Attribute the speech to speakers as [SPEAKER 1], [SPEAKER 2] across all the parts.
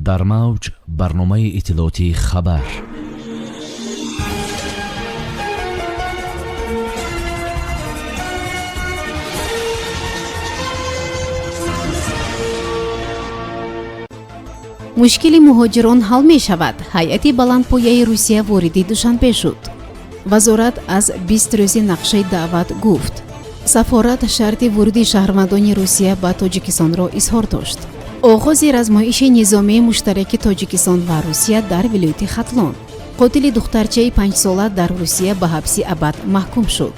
[SPEAKER 1] дар мавҷ барномаи иттилоотии хабар.
[SPEAKER 2] мушкили муҳоҷирон ҳал мешавад. ҳайати баландпояи Русия вориди Душанбе шуд. вазорат аз 20 рӯзи нақшаи даъват гуфт. сафорат шарти вуруди шаҳрвандони Русия ба Тоҷикистонро изҳор дошт. оғози размоиши низомии муштараки Тоҷикистон ва Русия дар вилояти Хатлон. қотили духтарчаи 5-сола дар Русия ба ҳабси абад маҳкум шуд.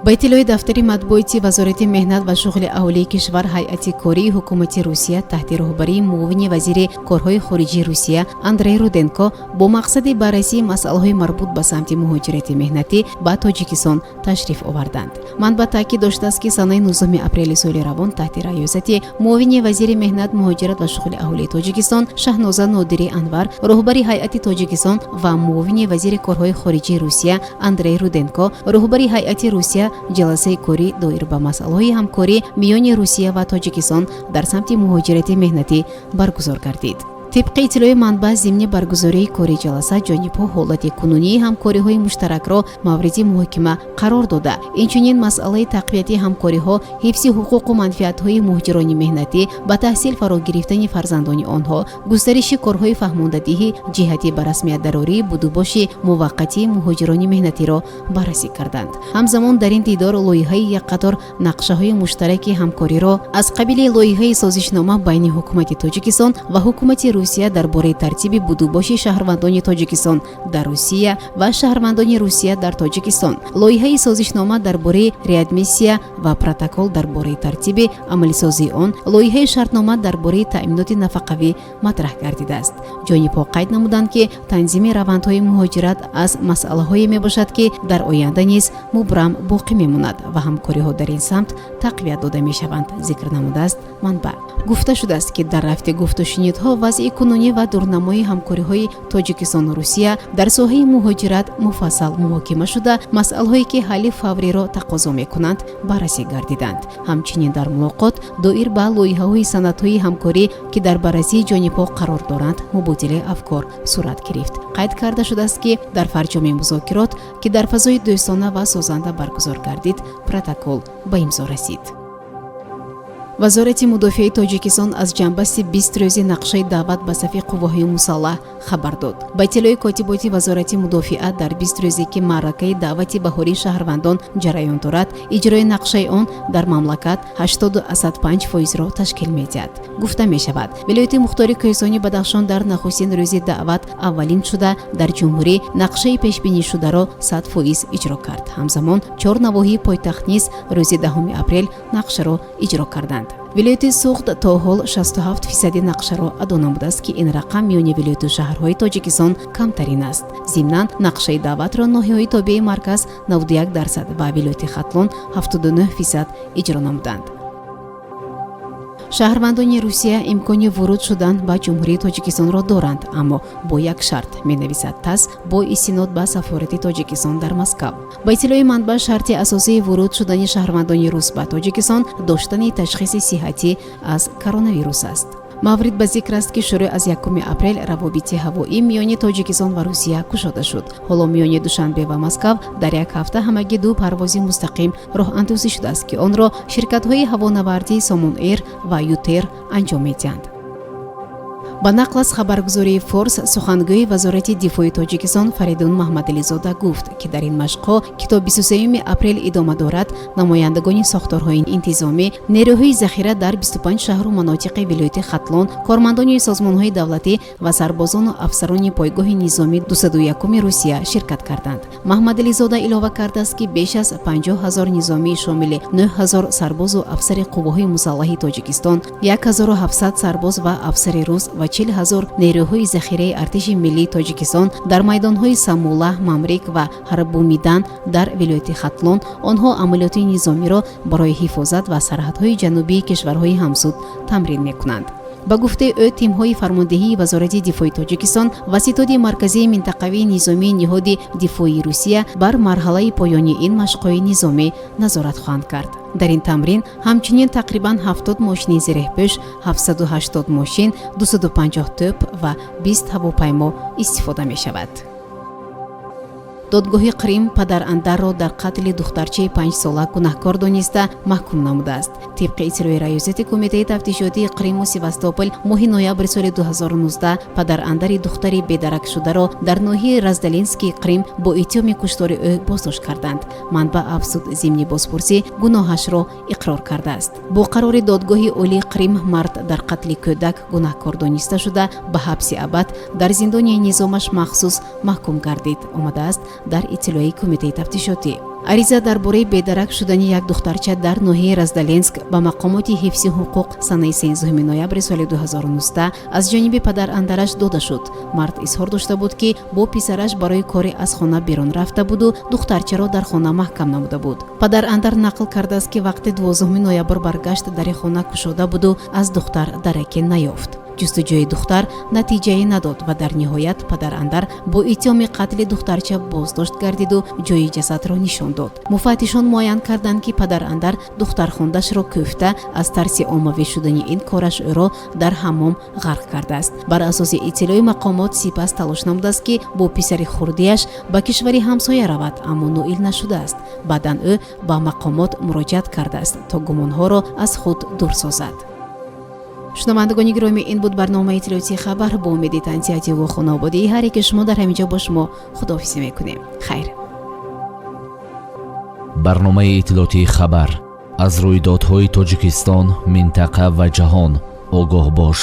[SPEAKER 2] ба иттилои дафтари матбуоти вазорати меҳнат ва шуғли аҳолии кишвар, ҳайати кории ҳукумати Русия таҳти роҳбарии муовини вазири корҳои хориҷии Русия Андрей Руденко бо мақсади баррасии масъалаҳои марбут ба самти муҳоҷирати меҳнатӣ ба Тоҷикистон ташриф оварданд. манбаъ таъкид доштааст ки санаи 19 апрели соли равон таҳти раёсати муовини вазири меҳнат, муҳоҷират ва шуғли аҳолии Тоҷикистон Шаҳноза Нодири Анвар, роҳбари ҳайати Тоҷикистон ва муовини вазири корҳои хориҷии Русия Андрей Руденко, роҳбари ҳайати Русия ҷаласаи корӣ доир ба масъалаҳои ҳамкорӣ миёни Русия ва Тоҷикистон дар самти муҳоҷирати меҳнатӣ баргузор гардид. тибқи иттилои манбаъ зимни баргузории кори ҷаласа ҷонибҳо ҳолати кунунии ҳамкориҳои муштаракро мавриди муҳокима қарор дода, инчунин масъалаи тақвияти ҳамкориҳо, ҳифзи ҳуқуқу манфиатҳои муҳоҷирони меҳнатӣ, ба таҳсил фаро гирифтани фарзандони онҳо, густариши корҳои фаҳмондадиҳӣ ҷиҳати ба расмиятдарории будубоши муваққатии муҳоҷирони меҳнатиро баррасӣ карданд. ҳамзамон дар ин дидор лоиҳаи як қатор нақшаҳои муштараки ҳамкориро аз қабили лоиҳаи созишнома байни ҳукумати Тоҷикистон ва ҳукумати Русия дар бораи тартиби будубоши шаҳрвандони Тоҷикистон дар Русия ва шаҳрвандони Русия дар Тоҷикистон, лоиҳаи созишнома дар бораи реадмиссия ва протокол дар бораи тартиби амалисозии он, лоиҳаи шартнома дар бораи таъминоти нафақавӣ матраҳ гардидааст. ҷонибҳо қайд намуданд ки танзими равандҳои муҳоҷират аз масъалаҳое мебошад ки дар оянда низ мубрам боқӣ мемонад ва ҳамкориҳо дар ин самт тақвият дода мешаванд, зикр намудааст манбаъ. гуфта шудааст ки дар рафти гуфтушунидҳо вазъи кунунӣ ва дурнамои ҳамкориҳои Тоҷикистону Русия дар соҳаи муҳоҷират муфассал муҳокима шуда, масъалаҳое ки ҳалли фавриро тақозо мекунанд баррасӣ гардиданд. ҳамчунин дар мулоқот доир ба лоиҳаҳои санадҳои ҳамкорӣ ки дар баррасии ҷонибҳо қарор доранд мубодилаи афкор сурат гирифт. қайд карда шудааст ки дар фарҷоми музокирот ки дар фазои дӯстона ва созанда баргузор гардид, протокол ба имзо расид. вазорати мудофиаи Тоҷикистон аз ҷанбасти 20 рӯзи нақшаи даъват ба сафи қувваҳои мусаллаҳ хабар дод. ба иттилои котиботи вазорати мудофиа, дар 20 рӯзе ки маъракаи даъвати баҳории шаҳрвандон ҷараён дорад, иҷрои нақшаи он дар мамлакат 80-5%-ро ташкил медиҳад. гуфта мешавад, вилояти мухтори Кӯҳистони Бадахшон дар нахустин рӯзи даъват аввалин шуда дар ҷумҳурӣ нақшаи пешбинишударо 100% иҷро кард. ҳамзамон 4 навоҳии пойтахт низ рӯзи 10 апрел нақшаро иҷро карданд. вилояти Суғд то ҳол 67% нақшаро адо намудааст ки ин рақам миёни вилояту шаҳрҳои Тоҷикистон камтарин аст. зимнан нақшаи даъватро ноҳияҳои тобеи марказ 91% ва вилояти Хатлон 79% иҷро намуданд. шаҳрвандони Русия имкони вуруд шудан ба ҷумҳурии Тоҷикистонро доранд, аммо бо як шарт, менависад ТАСС бо истинод ба сафорати Тоҷикистон дар Москав. ба иттилои манбаъ, шарти асосии вуруд шудани шаҳрвандони рус ба Тоҷикистон доштани ташхиси сиҳатӣ аз коронавирус аст. маврид ба зикр аст ки шурӯъ аз 1 апрел равобити ҳавоӣ миёни Тоҷикистон ва Русия кушода шуд. ҳоло миёни Душанбе ва Москав дар як ҳафта ҳамагӣ 2 парвози мустақим роҳандозӣ шудааст ки онро ширкатҳои ҳавонавардии Somon Air ва Ютер анҷом медиҳанд. ба нақл аз хабаргузории Форс, сухангӯи вазорати дифои Тоҷикистон Фаридун Маҳмадализода гуфт ки дар ин машқҳо ки то 23 апрел идома дорад, намояндагони сохторҳои интизомӣ, нерӯҳои захира дар 25 шаҳру манотиқи вилояти Хатлон, кормандони созмонҳои давлатӣ ва сарбозону афсарони пойгоҳи низоми 201 Русия ширкат карданд. Маҳмадализода илова кардааст ки беш аз 50 000 низомии шомили 9 000 сарбозу афсари қувваҳои мусаллаҳи Тоҷикистон, 1700 сарбоз ва афсари рус ва 40 000 нерӯҳои захираи артиши миллии Тоҷикистон дар майдонҳои Самула, Мамрик ва Ҳарбумидан дар вилояти Хатлон, онҳо амалиёти низомиро барои ҳифозат ва сарҳадҳои ҷанубии кишварҳои ҳамсуд тамрин мекунанд. ба гуфтаи ӯ тимҳои фармондеҳии вазорати дифои тоҷикистон ва ситоди марказии минтақавии низомии ниҳоди дифоии Русия бар марҳалаи поёни ин машқҳои низомӣ назорат хоҳанд кард. дар ин тамрин ҳамчунин тақрибан 70 мошини зерехпӯш, 780 мошин, 250 тӯп ва 20 ҳавопаймо истифода мешавад. додгоҳи Қрим падар Андарро дар қатли духтарчаи 5-сола гунаҳкор дониста маҳкум намудааст. тибқи иттилои раёсати кумитаи тафтишотии Қриму Севастополь моҳи ноябри соли 2019 падар Андари духтари бедаракшударо дар ноҳияи Раздалинскии Қрим бо иттиҳоми куштори ӯ боздошт карданд. манбаъ Афзуд зимни бозпурсӣ гуноҳашро иқрор кардааст. бо қарори додгоҳи олии Қрим мард дар қатли кӯдак гунаҳкор дониста шуда ба ҳабси абад дар зиндони низомаш махсус маҳкум гардид, омадааст дар иттилои кумитаи тафтишотӣ. ариза дар бораи бедарак шудани як духтарча дар ноҳияи Раздаленск ба мақомоти ҳифзи ҳуқуқ санаи 13 ноябри соли 2019 аз ҷониби падар Андараш дода шуд. мард изҳор дошта буд, ки бо писараш барои коре аз хона берун рафта буду духтарчаро дар хона маҳкам намуда буд. падар Андар нақл кардааст, ки вақти 12 ноябр баргашт, дари хона кушода буду аз духтар дараке наёфт. ҷустуҷӯи духтар натиҷае надод ва дар ниҳоят падар Андар бо иттиҳоми қатли духтарча боздошт гардиду ҷои ҷасадро нишон дод. муфаттишон муайян карданд, ки падар Андар духтархондашро кӯфта аз тарси оммавӣ шудани ин кораш ӯро дар ҳаммом ғарқ кардааст. бар асоси иттилои мақомот сипас талош намудааст, ки бо писари хурдиаш ба кишвари ҳамсоя равад, аммо ноил нашудааст. баъдан ӯ ба мақомот муроҷиат кардааст, то гумонҳоро аз худ дур созад. шунавандагони гиромӣ, ин буд барномаи иттилоотии хабар бо умеди танзиати ва хонободии ҳар яке шумо. дар ҳамин ҷо бо шумо худоҳафизӣ мекунем. хайр.
[SPEAKER 1] барномаи иттилоотии хабар аз рӯйдодҳои Тоҷикистон, минтақа ва ҷаҳон огоҳ бош.